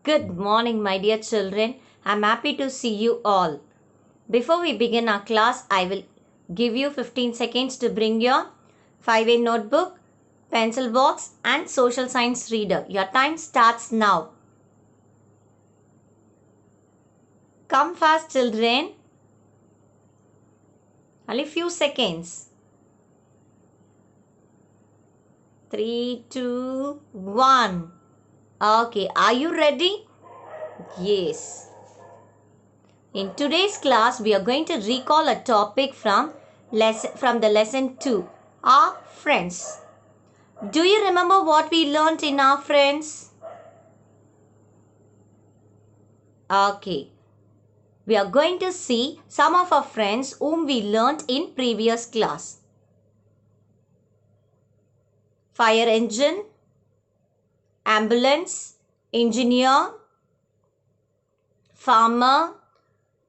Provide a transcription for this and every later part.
Good morning, my dear children. I'm happy to see you all. Before we begin our class, I will give you 15 seconds to bring your 5A notebook, pencil box, and social science reader. Your time starts now. Come fast, children. Only few seconds. 3, 2, 1. Okay, are you ready? Yes. In today's class, we are going to recall a topic from the lesson 2, our friends. Do you remember what we learnt in our friends? Okay. We are going to see some of our friends whom we learnt in previous class. Fire engine, ambulance, engineer, farmer,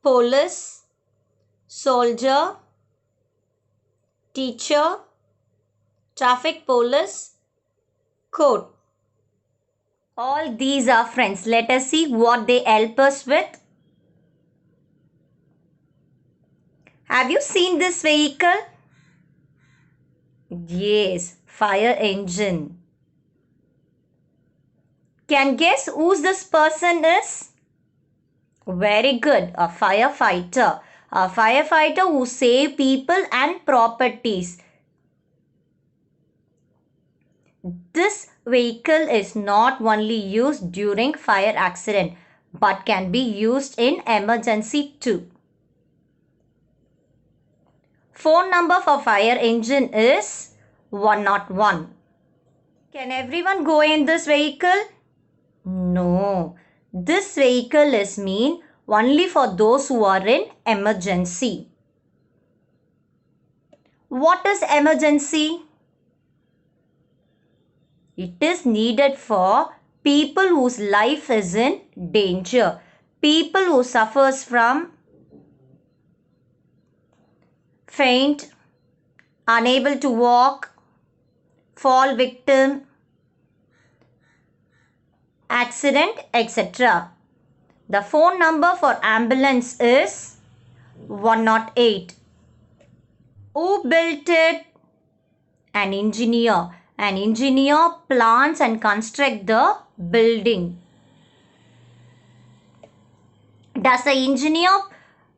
police, soldier, teacher, traffic police, court. All these are friends. Let us see what they help us with. Have you seen this vehicle? Yes, fire engine. Can guess who this person is? Very good, a firefighter. A firefighter who save people and properties. This vehicle is not only used during fire accident but can be used in emergency too. Phone number for fire engine is 101. Can everyone go in this vehicle? No. This vehicle is meant only for those who are in emergency. What is emergency? It is needed for people whose life is in danger. People who suffers from faint, unable to walk, fall victim, accident, etc. The phone number for ambulance is 108. Who built it? An engineer. An engineer plans and constructs the building. Does the engineer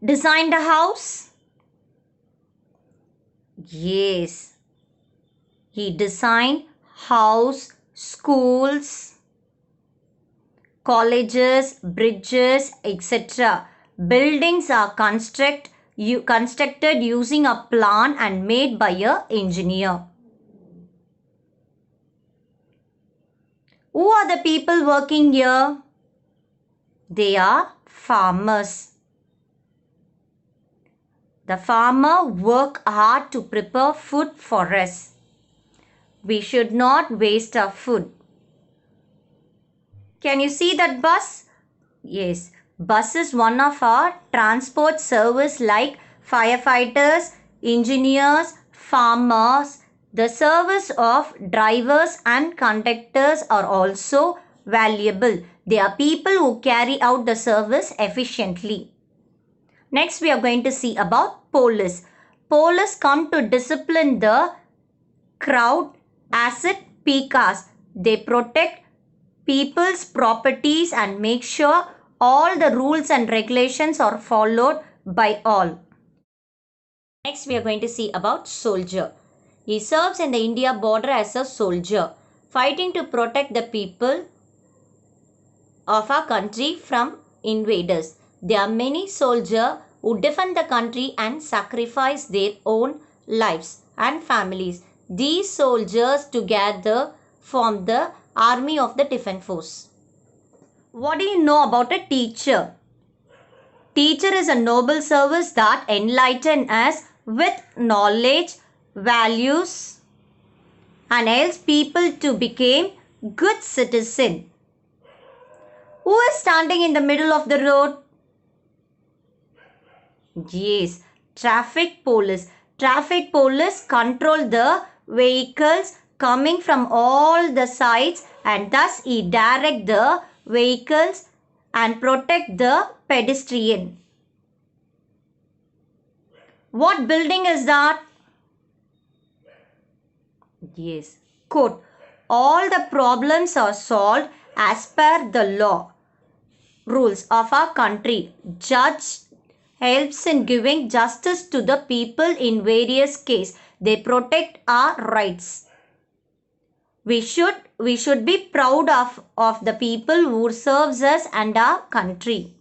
design the house? Yes. He designed house, schools, colleges, bridges, etc. Buildings are constructed using a plan and made by an engineer. Who are the people working here? They are farmers. The farmer work hard to prepare food for us. We should not waste our food. Can you see that bus? Yes, bus is one of our transport service like firefighters, engineers, farmers. The service of drivers and conductors are also valuable. They are people who carry out the service efficiently. Next, we are going to see about police. Police come to discipline the crowd as it peaks. They protect people's properties and make sure all the rules and regulations are followed by all. Next, we are going to see about soldier. He serves in the India border as a soldier, fighting to protect the people of our country from invaders. There are many soldiers who defend the country and sacrifice their own lives and families. These soldiers together form the army of the defense force. What do you know about a teacher? Teacher is a noble service that enlightens us with knowledge, values, and helps people to become good citizens. Who is standing in the middle of the road? Yes, traffic police. Traffic police control the vehicles coming from all the sides and thus he direct the vehicles and protect the pedestrian. What building is that? Yes, court. All the problems are solved as per the law rules of our country. Judge helps in giving justice to the people in various cases. They protect our rights. We should be proud of the people who serves us and our country.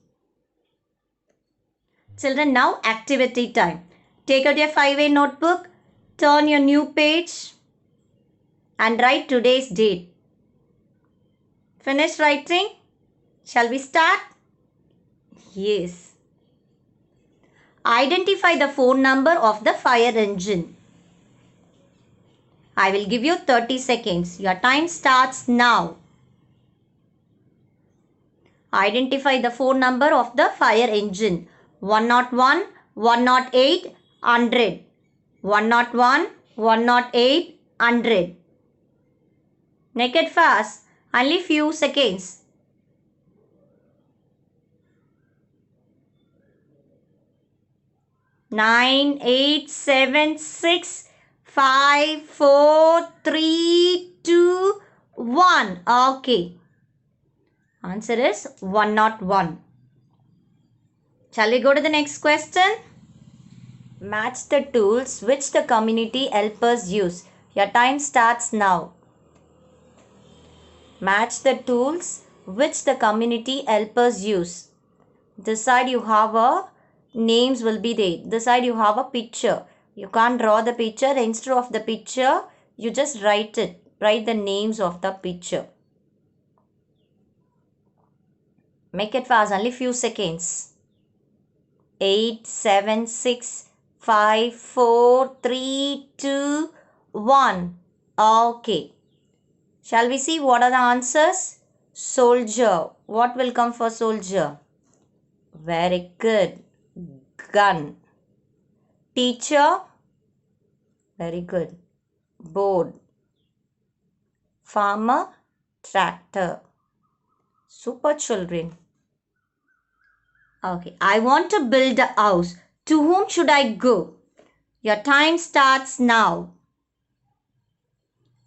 Children, now activity time. Take out your 5A notebook, turn your new page and write today's date. Finish writing? Shall we start? Yes. Identify the phone number of the fire engine. I will give you 30 seconds. Your time starts now. Identify the phone number of the fire engine. 101, 108, 100. 101, 108, 100. Make it fast. Only few seconds. Nine, 8, 7, 6, 5, 4, 3, 2, 1. Okay. Answer is 101. Shall we go to the next question? Match the tools which the community helpers use. Your time starts now. Match the tools which the community helpers use. This side you have a names will be there. This side you have a picture. You can't draw the picture. Instead of the picture, you just write it. Write the names of the picture. Make it fast. Only few seconds. 8, 7, 6, 5, 4, 3, 2, 1. Okay. Shall we see what are the answers? Soldier. What will come for soldier? Very good. Gun. Teacher. Very good. Board. Farmer. Tractor. Super children. Okay. I want to build a house. To whom should I go? Your time starts now.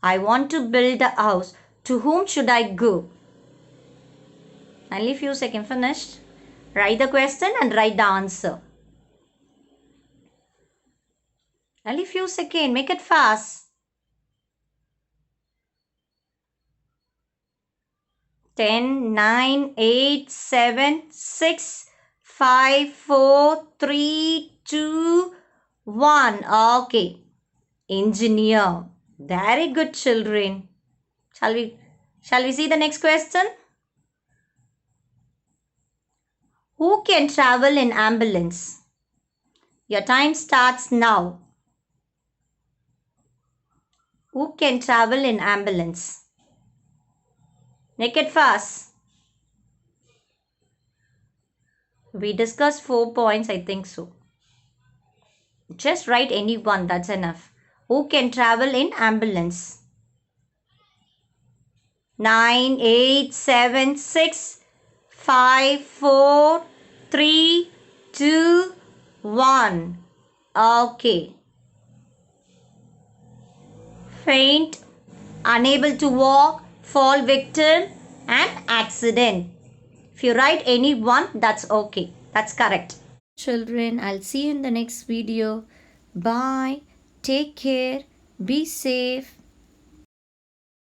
I want to build a house. To whom should I go? Only few seconds. Finished. Write the question and write the answer. Only few seconds. Make it fast. 10, 9, 8, 7, 6, 5, 4, 3, 2, 1. Okay. Engineer. Very good children. Shall we see the next question? Who can travel in ambulance? Your time starts now. Who can travel in ambulance? Make it fast. We discussed 4 points, I think so. Just write any one, that's enough. Who can travel in ambulance? 9, 8, 7, 6, 5, 4, 3, 2, 1. Okay. Faint, unable to walk, fall victim and accident. If you write any one, that's okay. That's correct. Children, I'll see you in the next video. Bye. Take care. Be safe.